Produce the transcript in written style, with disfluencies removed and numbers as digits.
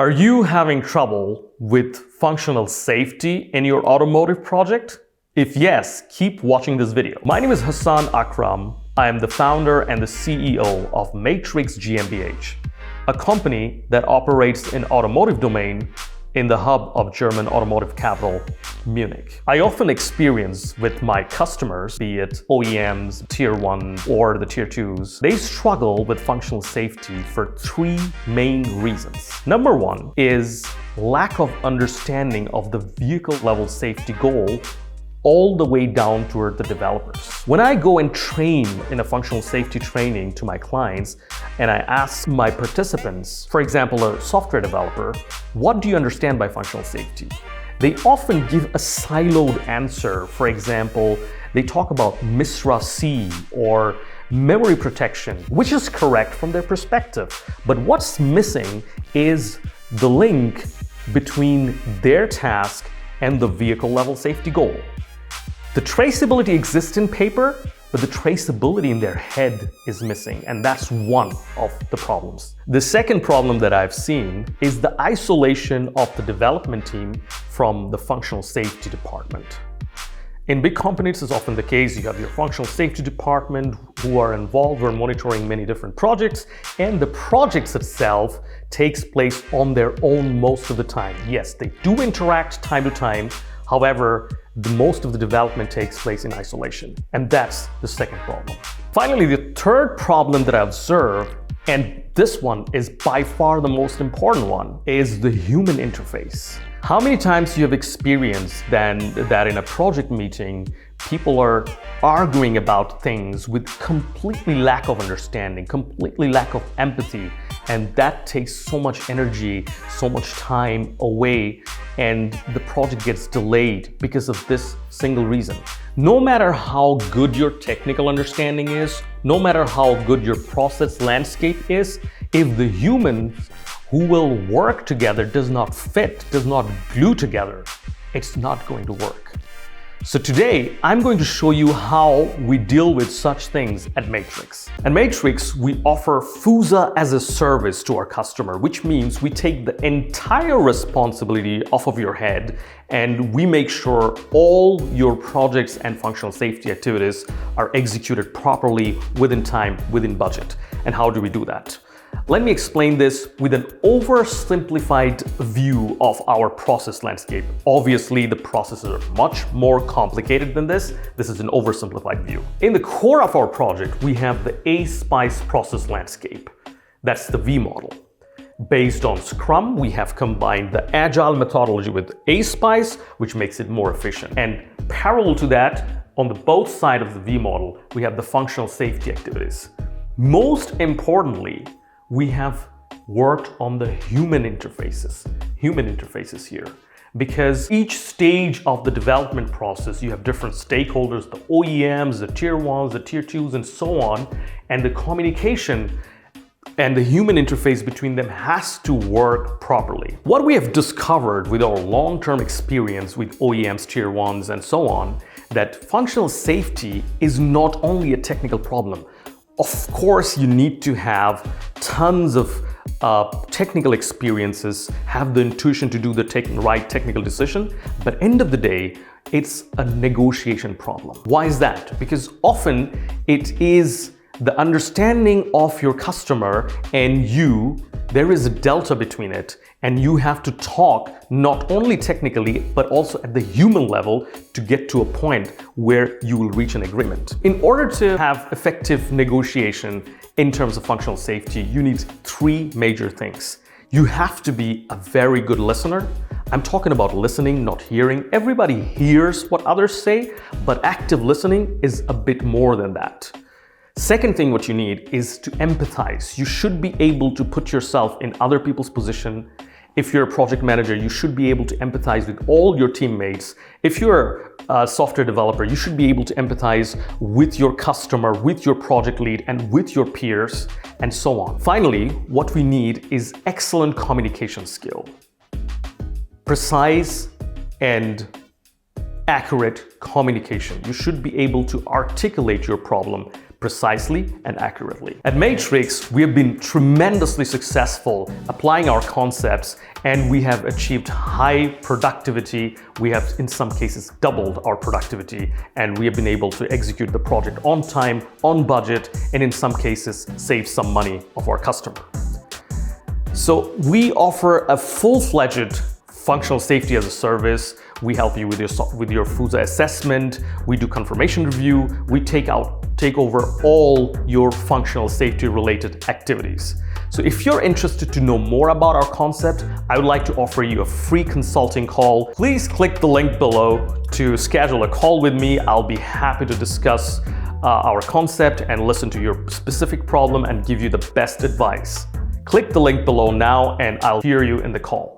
Are you having trouble with functional safety in your automotive project? If yes, keep watching this video. My name is Hasan Akram. I am the founder and the CEO of Matrickz GmbH, a company that operates in automotive domain in the hub of German automotive capital, Munich. I often experience with my customers, be it OEMs, Tier 1 or the Tier 2s, they struggle with functional safety for three main reasons. Number one is lack of understanding of the vehicle level safety goal all the way down toward the developers. When I go and train in a functional safety training to my clients, and I ask my participants, for example, a software developer, what do you understand by functional safety? They often give a siloed answer. For example, they talk about MISRA C or memory protection, which is correct from their perspective. But what's missing is the link between their task and the vehicle level safety goal. The traceability exists in paper, but the traceability in their head is missing, and that's one of the problems. The second problem that I've seen is the isolation of the development team from the functional safety department. In big companies, it's often the case. You have your functional safety department who are involved or monitoring many different projects, and the projects itself takes place on their own most of the time. Yes, they do interact time to time. However, most of the development takes place in isolation, and that's the second problem. Finally, the third problem that I observed, and this one is by far the most important one, is the human interface. How many times you have experienced that in a project meeting, people are arguing about things with completely lack of understanding, completely lack of empathy, and that takes so much energy, so much time away, and the project gets delayed because of this single reason. No matter how good your technical understanding is, no matter how good your process landscape is, if the humans who will work together does not fit, does not glue together, it's not going to work. So today, I'm going to show you how we deal with such things at Matrickz. At Matrickz, we offer FuSa as a service to our customer, which means we take the entire responsibility off of your head and we make sure all your projects and functional safety activities are executed properly, within time, within budget. And how do we do that? Let me explain this with an oversimplified view of our process landscape. Obviously, the processes are much more complicated than this. This is an oversimplified view. In the core of our project, we have the ASPICE process landscape. That's the V model. Based on Scrum, we have combined the Agile methodology with ASPICE, which makes it more efficient. And parallel to that, on the both sides of the V model, we have the functional safety activities. Most importantly, we have worked on the human interfaces here, because each stage of the development process, you have different stakeholders, the OEMs, the Tier 1s, the Tier 2s, and so on, and the communication and the human interface between them has to work properly. What we have discovered with our long-term experience with OEMs, Tier 1s, and so on, that functional safety is not only a technical problem. Of course, you need to have tons of technical experiences, have the intuition to do the right technical decision, but end of the day, it's a negotiation problem. Why is that? Because often it is the understanding of your customer and you, there is a delta between it, and you have to talk not only technically, but also at the human level to get to a point where you will reach an agreement. In order to have effective negotiation in terms of functional safety, you need three major things. You have to be a very good listener. I'm talking about listening, not hearing. Everybody hears what others say, but active listening is a bit more than that. Second thing what you need is to empathize. You should be able to put yourself in other people's position. If you're a project manager, you should be able to empathize with all your teammates. If you're a software developer, you should be able to empathize with your customer, with your project lead, and with your peers, and so on. Finally, what we need is excellent communication skill. Precise and accurate communication. You should be able to articulate your problem precisely and accurately. At Matrickz, we have been tremendously successful applying our concepts, and we have achieved high productivity. We have in some cases doubled our productivity, and we have been able to execute the project on time, on budget, and in some cases save some money of our customer. So we offer a full-fledged functional safety as a service. We help you with your FuSa assessment. We do confirmation review. We take over all your functional safety related activities. So if you're interested to know more about our concept, I would like to offer you a free consulting call. Please click the link below to schedule a call with me. I'll be happy to discuss our concept and listen to your specific problem and give you the best advice. Click the link below now and I'll hear you in the call.